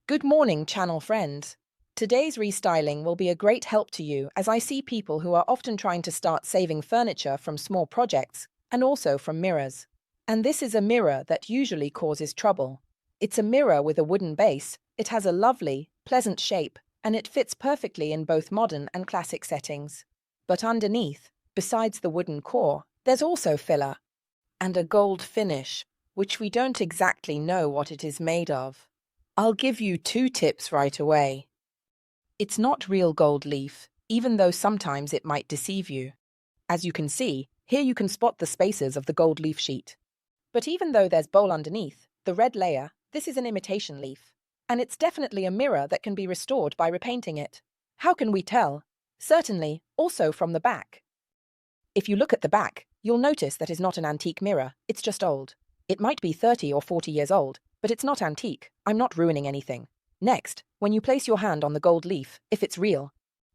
Good morning, channel friends. Today's restyling will be a great help to you as I see people who are often trying to start saving furniture from small projects and also from mirrors. And this is a mirror that usually causes trouble. It's a mirror with a wooden base, it has a lovely, pleasant shape, and it fits perfectly in both modern and classic settings. But underneath, besides the wooden core, there's also filler and a gold finish, which we don't exactly know what it is made of. I'll give you 2 tips right away. It's not real gold leaf, even though sometimes it might deceive you. As you can see, here you can spot the spaces of the gold leaf sheet. But even though there's bowl underneath, the red layer, this is an imitation leaf. And it's definitely a mirror that can be restored by repainting it. How can we tell? Certainly, also from the back. If you look at the back, you'll notice that it's not an antique mirror, it's just old. It might be 30 or 40 years old, but it's not antique. I'm not ruining anything. Next, when you place your hand on the gold leaf, if it's real,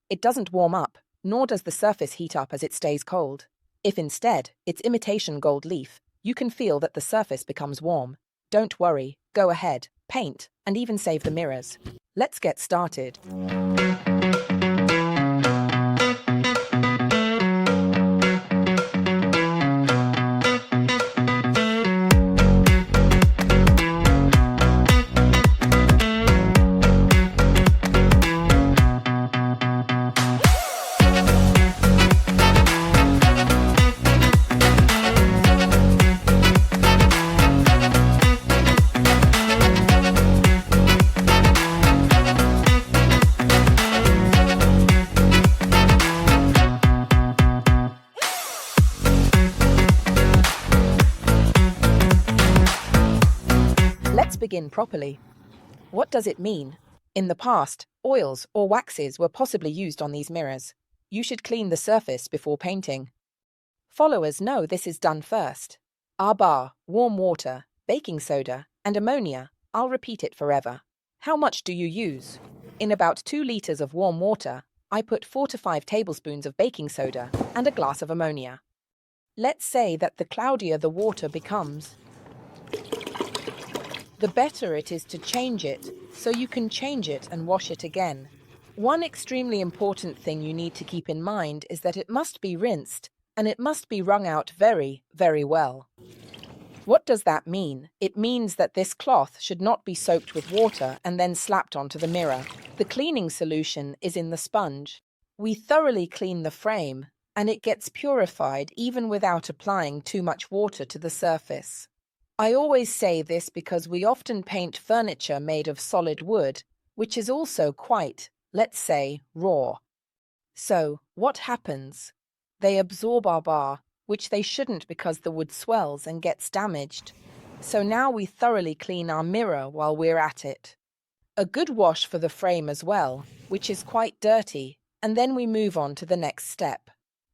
it doesn't warm up, nor does the surface heat up as it stays cold. If instead, it's imitation gold leaf, you can feel that the surface becomes warm. Don't worry, go ahead, paint, and even save the mirrors. Let's get started. Let's begin properly. What does it mean? In the past, oils or waxes were possibly used on these mirrors. You should clean the surface before painting. Followers know this is done first. Bar, warm water, baking soda, and ammonia. I'll repeat it forever. How much do you use? In about 2 liters of warm water, I put 4 to 5 tablespoons of baking soda and a glass of ammonia. Let's say that the cloudier the water becomes, the better it is to change it, so you can change it and wash it again. One extremely important thing you need to keep in mind is that it must be rinsed, and it must be wrung out very, very well. What does that mean? It means that this cloth should not be soaked with water and then slapped onto the mirror. The cleaning solution is in the sponge. We thoroughly clean the frame, and it gets purified even without applying too much water to the surface. I always say this because we often paint furniture made of solid wood, which is also quite, let's say, raw. So, what happens? They absorb our bar, which they shouldn't because the wood swells and gets damaged. So now we thoroughly clean our mirror while we're at it. A good wash for the frame as well, which is quite dirty, and then we move on to the next step.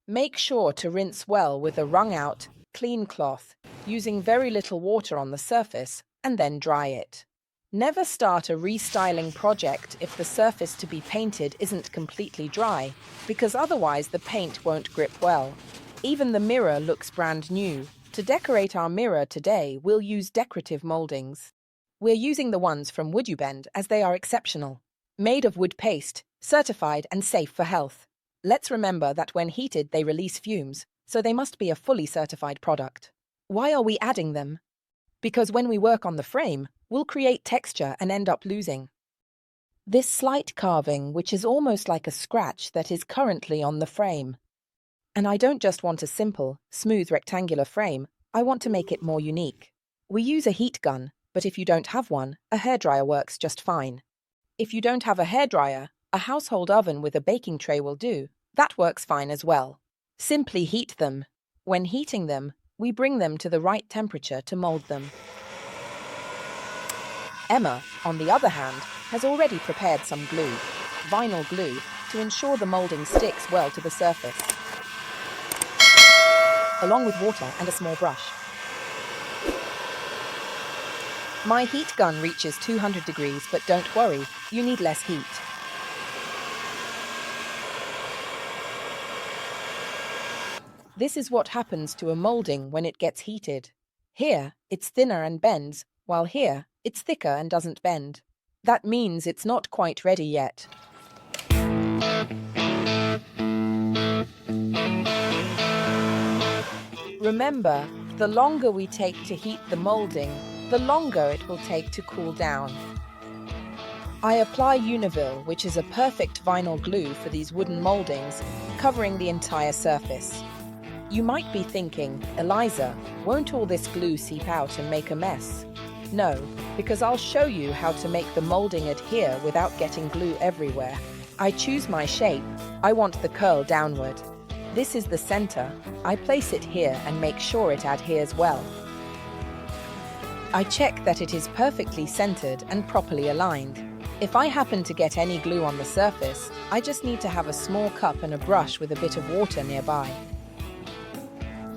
Make sure to rinse well with a wrung-out, clean cloth, using very little water on the surface, and then dry it. Never start a restyling project if the surface to be painted isn't completely dry, because otherwise the paint won't grip well. Even the mirror looks brand new. To decorate our mirror today, we'll use decorative mouldings. We're using the ones from WoodUbend as they are exceptional. Made of wood paste, certified and safe for health. Let's remember that when heated they release fumes, so they must be a fully certified product. Why are we adding them? Because when we work on the frame, we'll create texture and end up losing this slight carving, which is almost like a scratch that is currently on the frame. And I don't just want a simple, smooth rectangular frame, I want to make it more unique. We use a heat gun, but if you don't have one, a hairdryer works just fine. If you don't have a hairdryer, a household oven with a baking tray will do. That works fine as well. Simply heat them. When heating them, we bring them to the right temperature to mold them. Emma, on the other hand, has already prepared some glue, vinyl glue, to ensure the molding sticks well to the surface, along with water and a small brush. My heat gun reaches 200 degrees, but don't worry, you need less heat. This is what happens to a moulding when it gets heated. Here, it's thinner and bends, while here, it's thicker and doesn't bend. That means it's not quite ready yet. Remember, the longer we take to heat the moulding, the longer it will take to cool down. I apply Univille, which is a perfect vinyl glue for these wooden mouldings, covering the entire surface. You might be thinking, Elisa, won't all this glue seep out and make a mess? No, because I'll show you how to make the moulding adhere without getting glue everywhere. I choose my shape. I want the curl downward. This is the center. I place it here and make sure it adheres well. I check that it is perfectly centered and properly aligned. If I happen to get any glue on the surface, I just need to have a small cup and a brush with a bit of water nearby.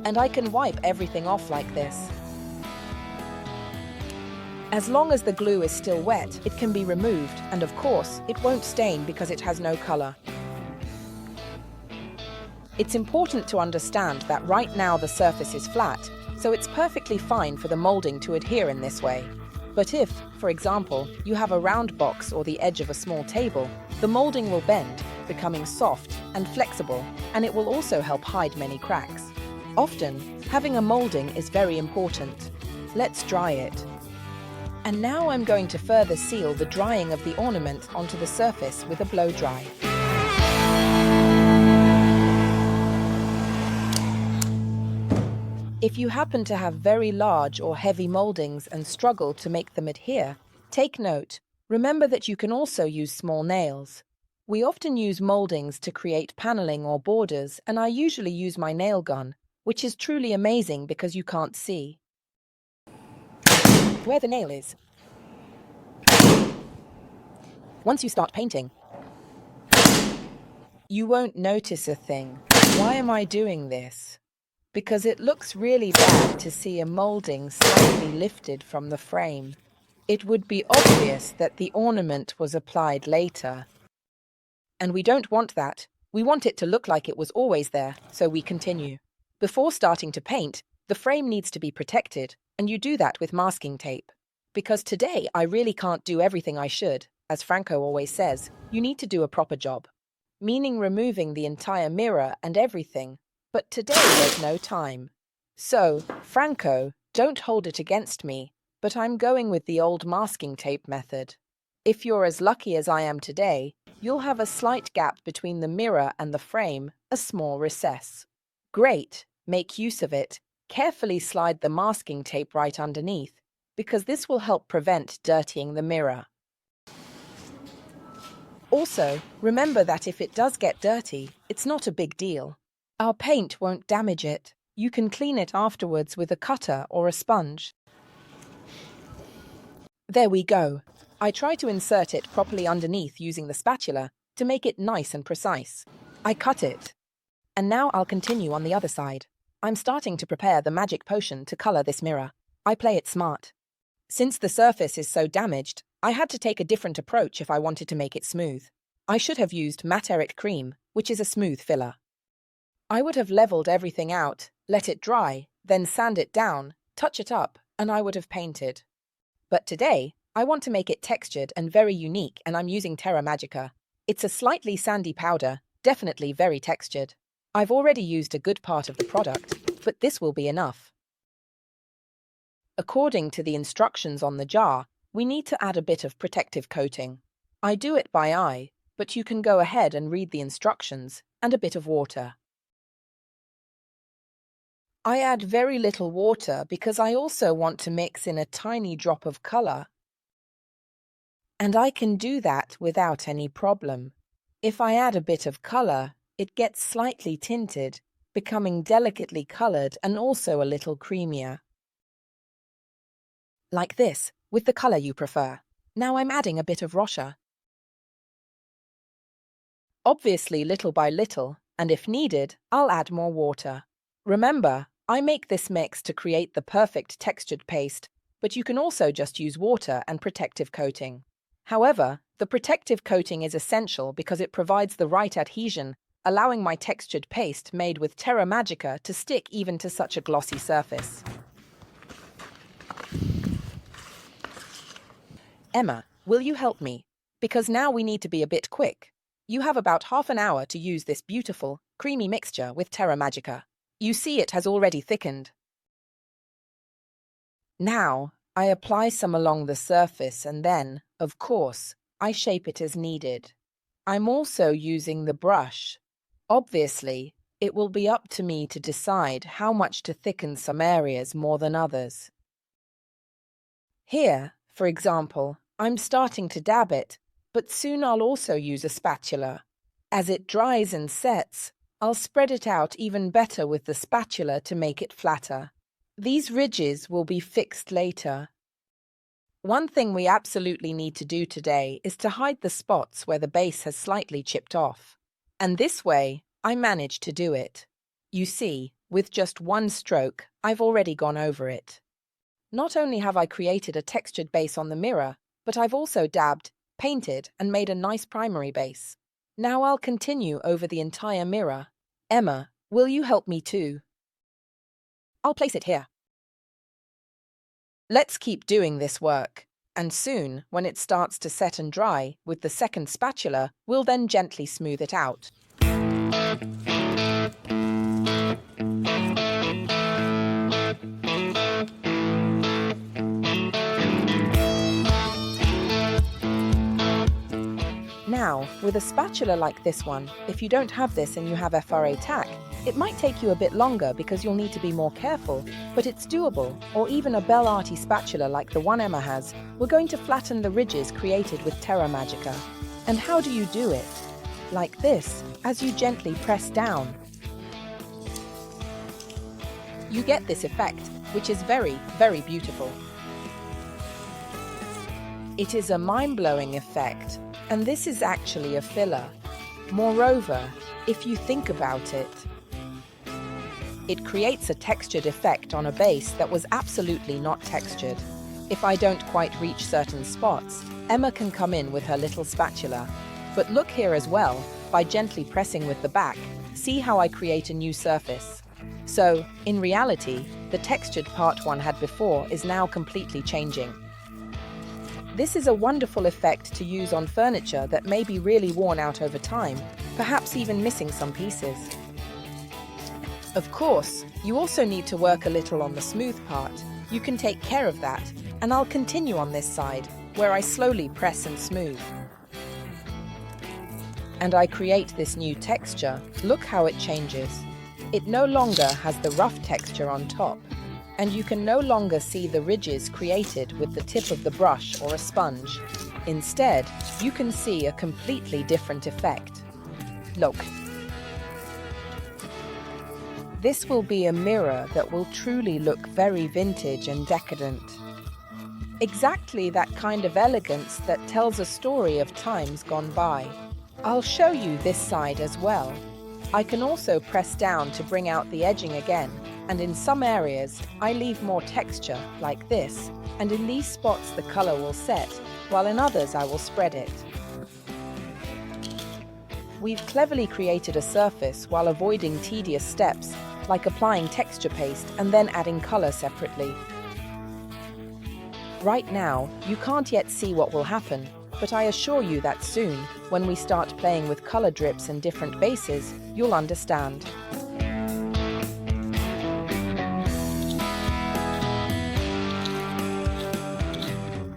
And I can wipe everything off like this. As long as the glue is still wet, it can be removed, and of course, it won't stain because it has no color. It's important to understand that right now the surface is flat, so it's perfectly fine for the moulding to adhere in this way. But if, for example, you have a round box or the edge of a small table, the moulding will bend, becoming soft and flexible, and it will also help hide many cracks. Often, having a moulding is very important. Let's dry it. And now I'm going to further seal the drying of the ornament onto the surface with a blow dry. If you happen to have very large or heavy mouldings and struggle to make them adhere, take note. Remember that you can also use small nails. We often use mouldings to create paneling or borders, and I usually use my nail gun, which is truly amazing because you can't see where the nail is. Once you start painting, you won't notice a thing. Why am I doing this? Because it looks really bad to see a moulding slightly lifted from the frame. It would be obvious that the ornament was applied later. And we don't want that. We want it to look like it was always there, so we continue. Before starting to paint, the frame needs to be protected, and you do that with masking tape. Because today I really can't do everything I should. As Franco always says, you need to do a proper job. Meaning removing the entire mirror and everything. But today there's no time. So, Franco, don't hold it against me, but I'm going with the old masking tape method. If you're as lucky as I am today, you'll have a slight gap between the mirror and the frame, a small recess. Great, make use of it. Carefully slide the masking tape right underneath, because this will help prevent dirtying the mirror. Also, remember that if it does get dirty, it's not a big deal. Our paint won't damage it. You can clean it afterwards with a cutter or a sponge. There we go. I try to insert it properly underneath using the spatula to make it nice and precise. I cut it. And now I'll continue on the other side. I'm starting to prepare the magic potion to color this mirror. I play it smart. Since the surface is so damaged, I had to take a different approach if I wanted to make it smooth. I should have used Materic Cream, which is a smooth filler. I would have leveled everything out, let it dry, then sand it down, touch it up, and I would have painted. But today, I want to make it textured and very unique, and I'm using Terra Magica. It's a slightly sandy powder, definitely very textured. I've already used a good part of the product, but this will be enough. According to the instructions on the jar, we need to add a bit of protective coating. I do it by eye, but you can go ahead and read the instructions, and a bit of water. I add very little water because I also want to mix in a tiny drop of color. And I can do that without any problem. If I add a bit of color, it gets slightly tinted, becoming delicately colored and also a little creamier. Like this, with the color you prefer. Now I'm adding a bit of Rocher. Obviously little by little, and if needed, I'll add more water. Remember, I make this mix to create the perfect textured paste, but you can also just use water and protective coating. However, the protective coating is essential because it provides the right adhesion, allowing my textured paste made with Terra Magica to stick even to such a glossy surface. Emma, will you help me? Because now we need to be a bit quick. You have about half an hour to use this beautiful, creamy mixture with Terra Magica. You see it has already thickened. Now, I apply some along the surface and then, of course, I shape it as needed. I'm also using the brush. Obviously, it will be up to me to decide how much to thicken some areas more than others. Here, for example, I'm starting to dab it, but soon I'll also use a spatula. As it dries and sets, I'll spread it out even better with the spatula to make it flatter. These ridges will be fixed later. One thing we absolutely need to do today is to hide the spots where the base has slightly chipped off. And this way, I managed to do it. You see, with just one stroke, I've already gone over it. Not only have I created a textured base on the mirror, but I've also dabbed, painted, and made a nice primary base. Now I'll continue over the entire mirror. Emma, will you help me too? I'll place it here. Let's keep doing this work, and soon, when it starts to set and dry, with the second spatula, we'll then gently smooth it out. Now, with a spatula like this one, if you don't have this and you have FRA tack, it might take you a bit longer because you'll need to be more careful, but it's doable, or even a Belle Arty spatula like the one Emma has. We're going to flatten the ridges created with Terra Magica. And how do you do it? Like this, as you gently press down. You get this effect, which is very, very beautiful. It is a mind-blowing effect, and this is actually a filler. Moreover, if you think about it, it creates a textured effect on a base that was absolutely not textured. If I don't quite reach certain spots, Emma can come in with her little spatula. But look here as well, by gently pressing with the back, see how I create a new surface. So, in reality, the textured part one had before is now completely changing. This is a wonderful effect to use on furniture that may be really worn out over time, perhaps even missing some pieces. Of course, you also need to work a little on the smooth part. You can take care of that, and I'll continue on this side, where I slowly press and smooth. And I create this new texture. Look how it changes. It no longer has the rough texture on top, and you can no longer see the ridges created with the tip of the brush or a sponge. Instead, you can see a completely different effect. Look. This will be a mirror that will truly look very vintage and decadent. Exactly that kind of elegance that tells a story of times gone by. I'll show you this side as well. I can also press down to bring out the edging again, and in some areas, I leave more texture, like this, and in these spots the color will set, while in others I will spread it. We've cleverly created a surface while avoiding tedious steps, like applying texture paste and then adding color separately. Right now, you can't yet see what will happen, but I assure you that soon, when we start playing with color drips and different bases, you'll understand.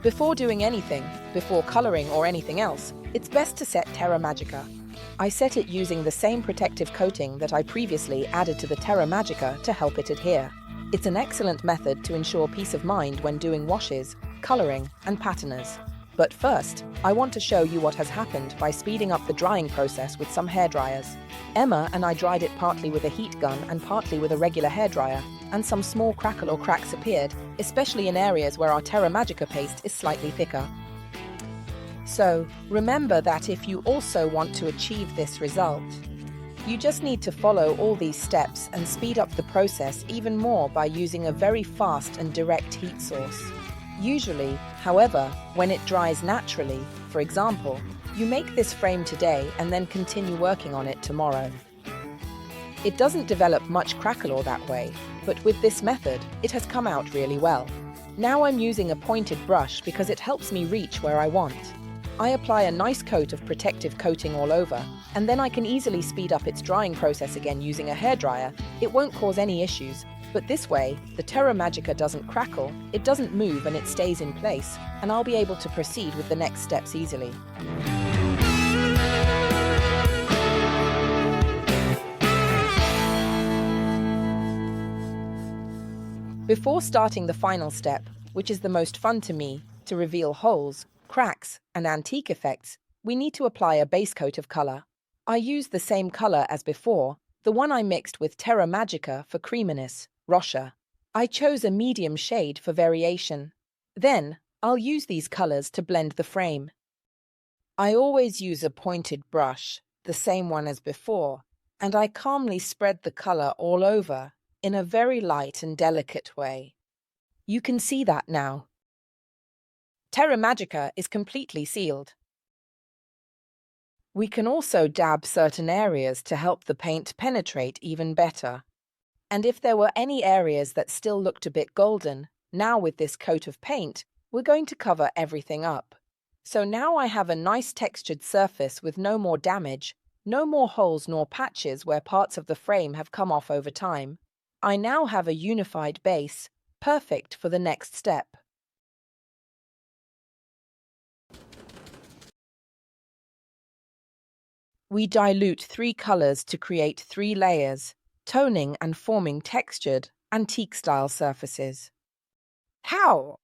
Before doing anything, before coloring or anything else, it's best to set Terra Magica. I set it using the same protective coating that I previously added to the Terra Magica to help it adhere. It's an excellent method to ensure peace of mind when doing washes, coloring, and patiners. But first, I want to show you what has happened by speeding up the drying process with some hairdryers. Emma and I dried it partly with a heat gun and partly with a regular hairdryer, and some small crackle or cracks appeared, especially in areas where our Terra Magica paste is slightly thicker. So, remember that if you also want to achieve this result, you just need to follow all these steps and speed up the process even more by using a very fast and direct heat source. Usually, however, when it dries naturally, for example, you make this frame today and then continue working on it tomorrow. It doesn't develop much crackle or that way, but with this method, it has come out really well. Now I'm using a pointed brush because it helps me reach where I want. I apply a nice coat of protective coating all over, and then I can easily speed up its drying process again using a hairdryer. It won't cause any issues, but this way, the Terra Magica doesn't crackle, it doesn't move, and it stays in place, and I'll be able to proceed with the next steps easily. Before starting the final step, which is the most fun to me, to reveal holes, cracks, and antique effects, we need to apply a base coat of color. I used the same color as before, the one I mixed with Terra Magica for creaminess, Rocher. I chose a medium shade for variation. Then, I'll use these colors to blend the frame. I always use a pointed brush, the same one as before, and I calmly spread the color all over in a very light and delicate way. You can see that now. Terra Magica is completely sealed. We can also dab certain areas to help the paint penetrate even better. And if there were any areas that still looked a bit golden, now with this coat of paint, we're going to cover everything up. So now I have a nice textured surface with no more damage, no more holes nor patches where parts of the frame have come off over time. I now have a unified base, perfect for the next step. We dilute 3 colors to create 3 layers, toning and forming textured, antique-style surfaces. How?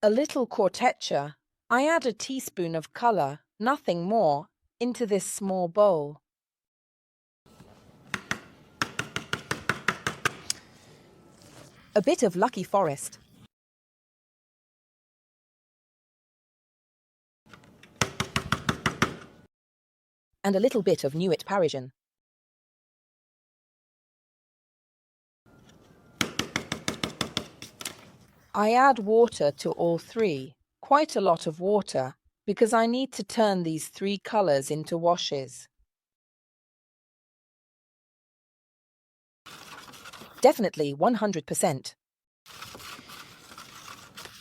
A little Corteccia. I add a teaspoon of color, nothing more, into this small bowl. A bit of Lucky Forest. And a little bit of Nuit Parisienne. I add water to all 3, quite a lot of water, because I need to turn these 3 colors into washes. Definitely 100%.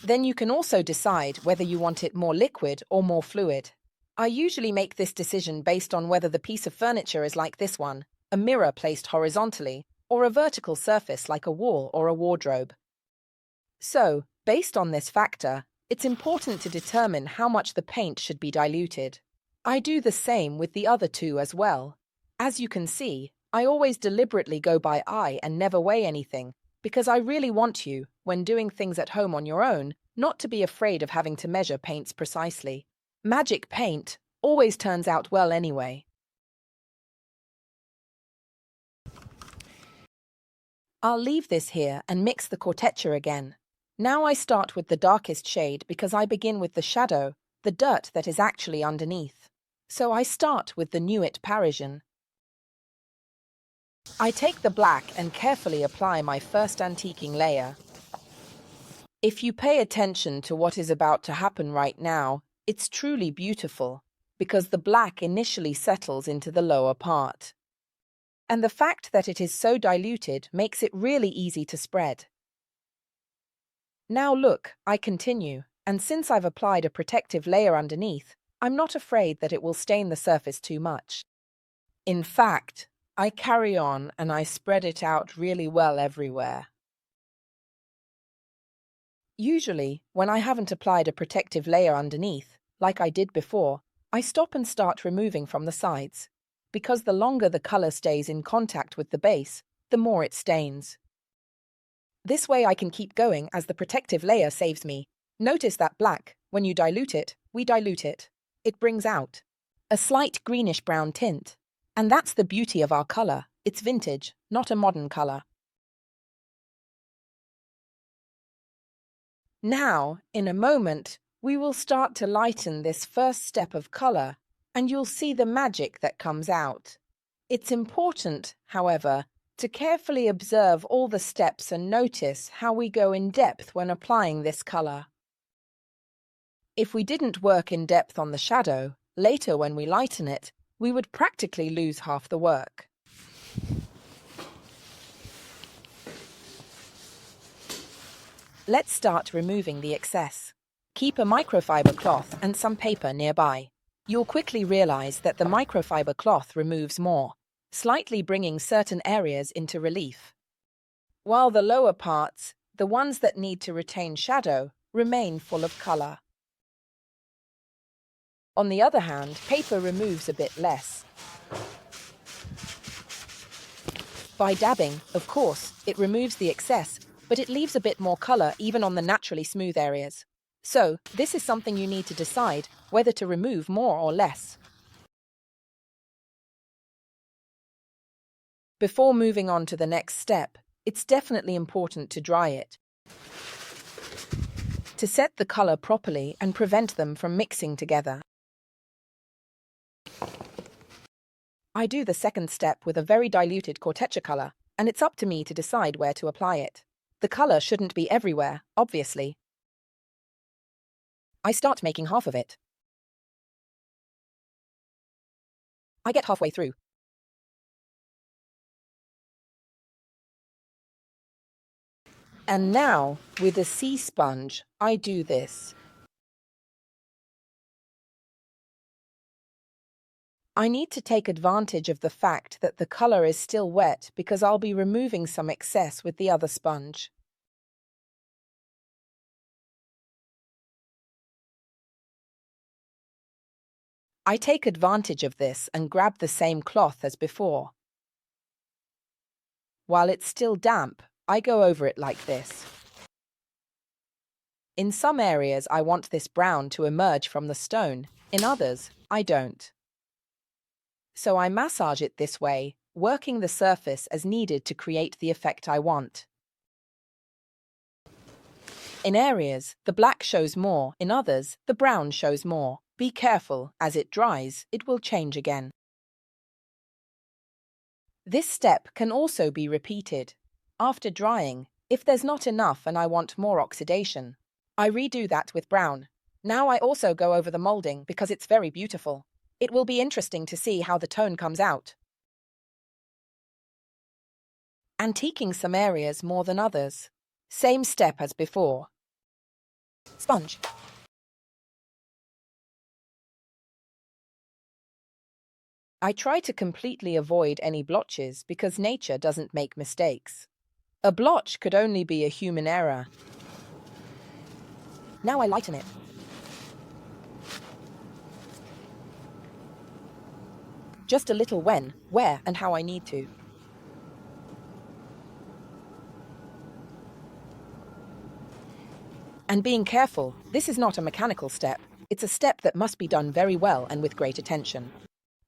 Then you can also decide whether you want it more liquid or more fluid. I usually make this decision based on whether the piece of furniture is like this one, a mirror placed horizontally, or a vertical surface like a wall or a wardrobe. So, based on this factor, it's important to determine how much the paint should be diluted. I do the same with the other 2 as well. As you can see, I always deliberately go by eye and never weigh anything, because I really want you, when doing things at home on your own, not to be afraid of having to measure paints precisely. Magic paint always turns out well anyway. I'll leave this here and mix the Corteccia again. Now I start with the darkest shade because I begin with the shadow, the dirt that is actually underneath. So I start with the Nuit Parisienne. I take the black and carefully apply my first antiquing layer. If you pay attention to what is about to happen right now, it's truly beautiful, because the black initially settles into the lower part. And the fact that it is so diluted makes it really easy to spread. Now look, I continue, and since I've applied a protective layer underneath, I'm not afraid that it will stain the surface too much. In fact, I carry on and I spread it out really well everywhere. Usually, when I haven't applied a protective layer underneath, like I did before, I stop and start removing from the sides, because the longer the color stays in contact with the base, the more it stains. This way I can keep going as the protective layer saves me. Notice that black, when you dilute it, we dilute it. It brings out a slight greenish-brown tint. And that's the beauty of our color. It's vintage, not a modern color. Now, in a moment, we will start to lighten this first step of color, and you'll see the magic that comes out. It's important, however, to carefully observe all the steps and notice how we go in depth when applying this color. If we didn't work in depth on the shadow, later when we lighten it, we would practically lose half the work. Let's start removing the excess. Keep a microfiber cloth and some paper nearby. You'll quickly realize that the microfiber cloth removes more, slightly bringing certain areas into relief, while the lower parts, the ones that need to retain shadow, remain full of color. On the other hand, paper removes a bit less. By dabbing, of course, it removes the excess, but it leaves a bit more color even on the naturally smooth areas. So, this is something you need to decide whether to remove more or less. Before moving on to the next step, it's definitely important to dry it, to set the color properly and prevent them from mixing together. I do the second step with a very diluted Corteccia color, and it's up to me to decide where to apply it. The color shouldn't be everywhere, obviously. I start making half of it. I get halfway through. And now, with a sea sponge, I do this. I need to take advantage of the fact that the color is still wet because I'll be removing some excess with the other sponge. I take advantage of this and grab the same cloth as before. While it's still damp, I go over it like this. In some areas, I want this brown to emerge from the stone. In others, I don't. So I massage it this way, working the surface as needed to create the effect I want. In areas, the black shows more. In others, the brown shows more. Be careful, as it dries, it will change again. This step can also be repeated. After drying, if there's not enough and I want more oxidation, I redo that with brown. Now I also go over the moulding because it's very beautiful. It will be interesting to see how the tone comes out. Antiquing some areas more than others. Same step as before. Sponge. I try to completely avoid any blotches because nature doesn't make mistakes. A blotch could only be a human error. Now I lighten it. Just a little when, where, and how I need to. And being careful, this is not a mechanical step. It's a step that must be done very well and with great attention.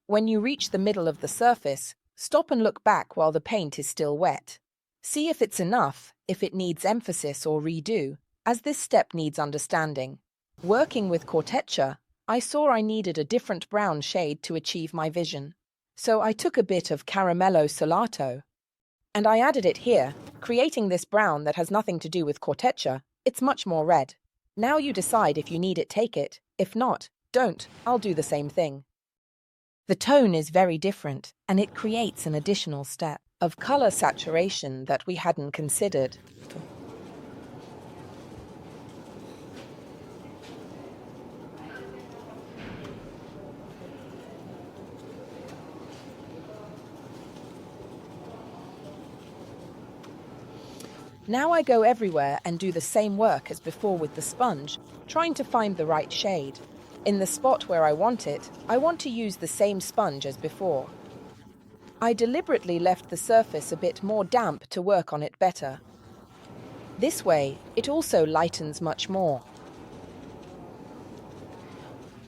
When you reach the middle of the surface, stop and look back while the paint is still wet. See if it's enough, if it needs emphasis or redo, as this step needs understanding. Working with Corteccia, I saw I needed a different brown shade to achieve my vision. So I took a bit of Caramello Salato, and I added it here, creating this brown that has nothing to do with Corteccia. It's much more red. Now you decide if you need it, take it. If not, don't. I'll do the same thing. The tone is very different, and it creates an additional step of color saturation that we hadn't considered. Now I go everywhere and do the same work as before with the sponge, trying to find the right shade. In the spot where I want it, I want to use the same sponge as before. I deliberately left the surface a bit more damp to work on it better. This way, it also lightens much more.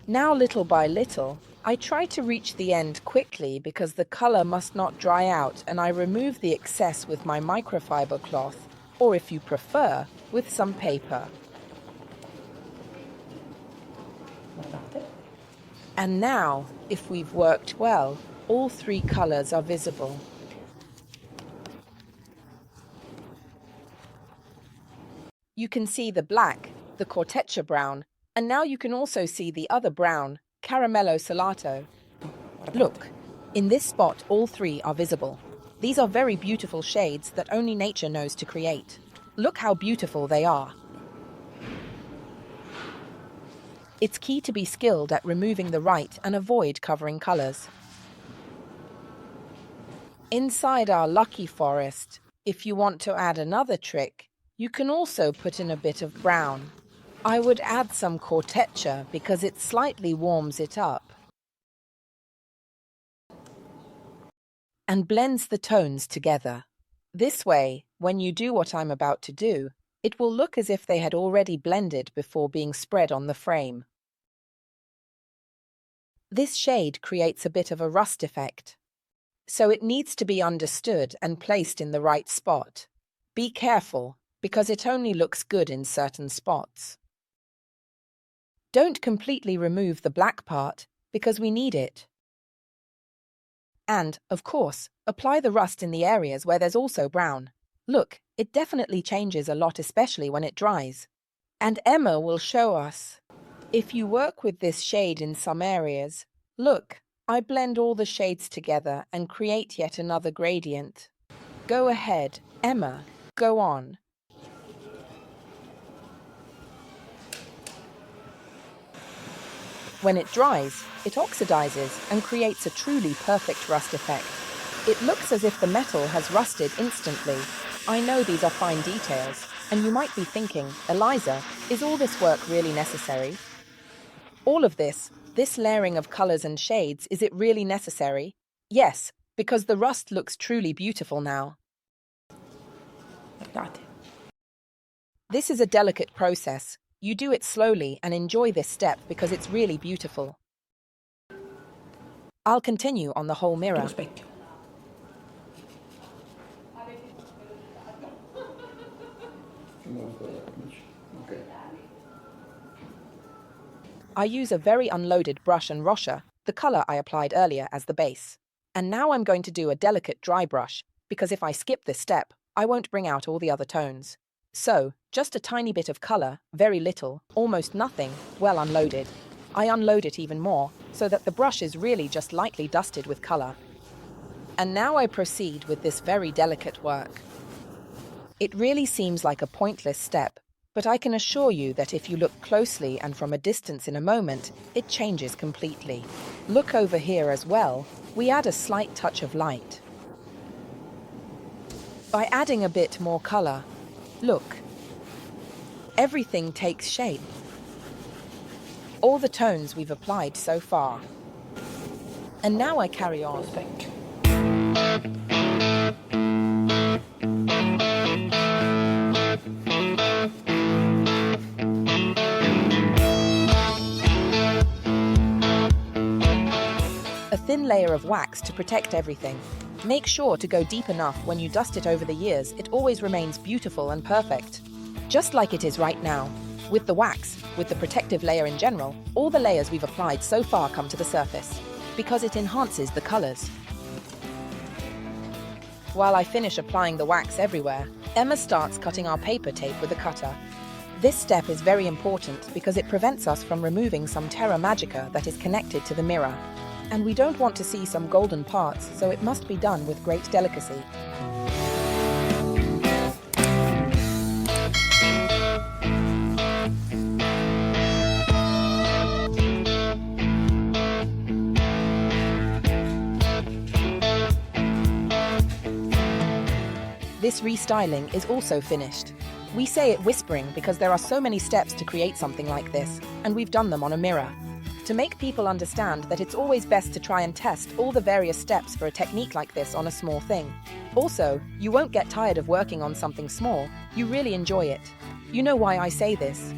Now, little by little, I try to reach the end quickly because the color must not dry out, and I remove the excess with my microfiber cloth, or if you prefer, with some paper. And now, if we've worked well, all three colors are visible. You can see the black, the Corteccia brown, and now you can also see the other brown, Caramello Salato. Look, in this spot all three are visible. These are very beautiful shades that only nature knows to create. Look how beautiful they are. It's key to be skilled at removing the right and avoid covering colors. Inside our lucky forest, if you want to add another trick, you can also put in a bit of brown. I would add some Corteccia because it slightly warms it up and blends the tones together. This way, when you do what I'm about to do, it will look as if they had already blended before being spread on the frame. This shade creates a bit of a rust effect, so it needs to be understood and placed in the right spot. Be careful, because it only looks good in certain spots. Don't completely remove the black part, because we need it. And, of course, apply the rust in the areas where there's also brown. Look, it definitely changes a lot, especially when it dries. And Emma will show us. If you work with this shade in some areas, look, I blend all the shades together and create yet another gradient. Go ahead, Emma, go on. When it dries, it oxidizes and creates a truly perfect rust effect. It looks as if the metal has rusted instantly. I know these are fine details, and you might be thinking, Elisa, is all this work really necessary? All of this layering of colors and shades, is it really necessary? Yes, because the rust looks truly beautiful now. This is a delicate process. You do it slowly and enjoy this step because it's really beautiful. I'll continue on the whole mirror. I use a very unloaded brush and Rocher, the color I applied earlier, as the base. And now I'm going to do a delicate dry brush, because if I skip this step, I won't bring out all the other tones. So, just a tiny bit of color, very little, almost nothing, well unloaded. I unload it even more, so that the brush is really just lightly dusted with color. And now I proceed with this very delicate work. It really seems like a pointless step, but I can assure you that if you look closely and from a distance in a moment, it changes completely. Look over here as well, we add a slight touch of light. By adding a bit more color, look, everything takes shape. All the tones we've applied so far. And now I carry on. A thin layer of wax to protect everything. Make sure to go deep enough when you dust it over the years, it always remains beautiful and perfect. Just like it is right now. With the wax, with the protective layer in general, all the layers we've applied so far come to the surface, because it enhances the colors. While I finish applying the wax everywhere, Emma starts cutting our paper tape with a cutter. This step is very important because it prevents us from removing some Terra Magica that is connected to the mirror. And we don't want to see some golden parts, so it must be done with great delicacy. This restyling is also finished. We say it whispering because there are so many steps to create something like this, and we've done them on a mirror. To make people understand that it's always best to try and test all the various steps for a technique like this on a small thing. Also, you won't get tired of working on something small, you really enjoy it. You know why I say this?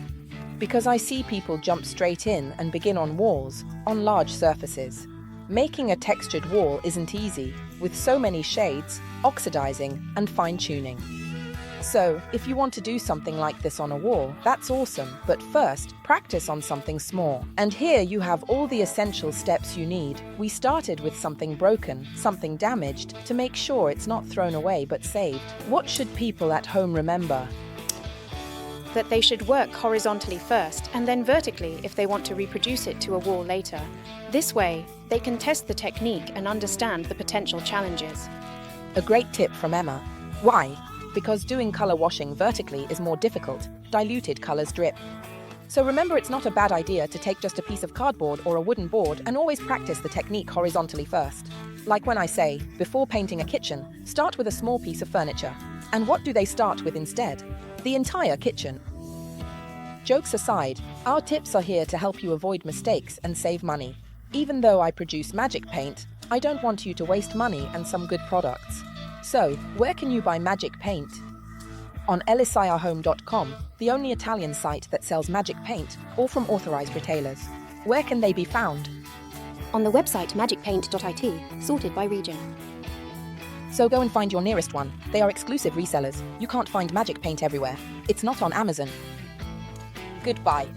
Because I see people jump straight in and begin on walls, on large surfaces. Making a textured wall isn't easy, with so many shades, oxidizing, and fine-tuning. So, if you want to do something like this on a wall, that's awesome, but first, practice on something small. And here you have all the essential steps you need. We started with something broken, something damaged, to make sure it's not thrown away but saved. What should people at home remember? That they should work horizontally first, and then vertically if they want to reproduce it to a wall later. This way, they can test the technique and understand the potential challenges. A great tip from Emma. Why? Because doing color washing vertically is more difficult. Diluted colors drip. So remember, it's not a bad idea to take just a piece of cardboard or a wooden board and always practice the technique horizontally first. Like when I say, before painting a kitchen, start with a small piece of furniture. And what do they start with instead? The entire kitchen. Jokes aside, our tips are here to help you avoid mistakes and save money. Even though I produce magic paint, I don't want you to waste money and some good products. So, where can you buy magic paint? On elisahome.com, the only Italian site that sells magic paint, or from authorized retailers. Where can they be found? On the website magicpaint.it, sorted by region. So go and find your nearest one. They are exclusive resellers. You can't find magic paint everywhere. It's not on Amazon. Goodbye.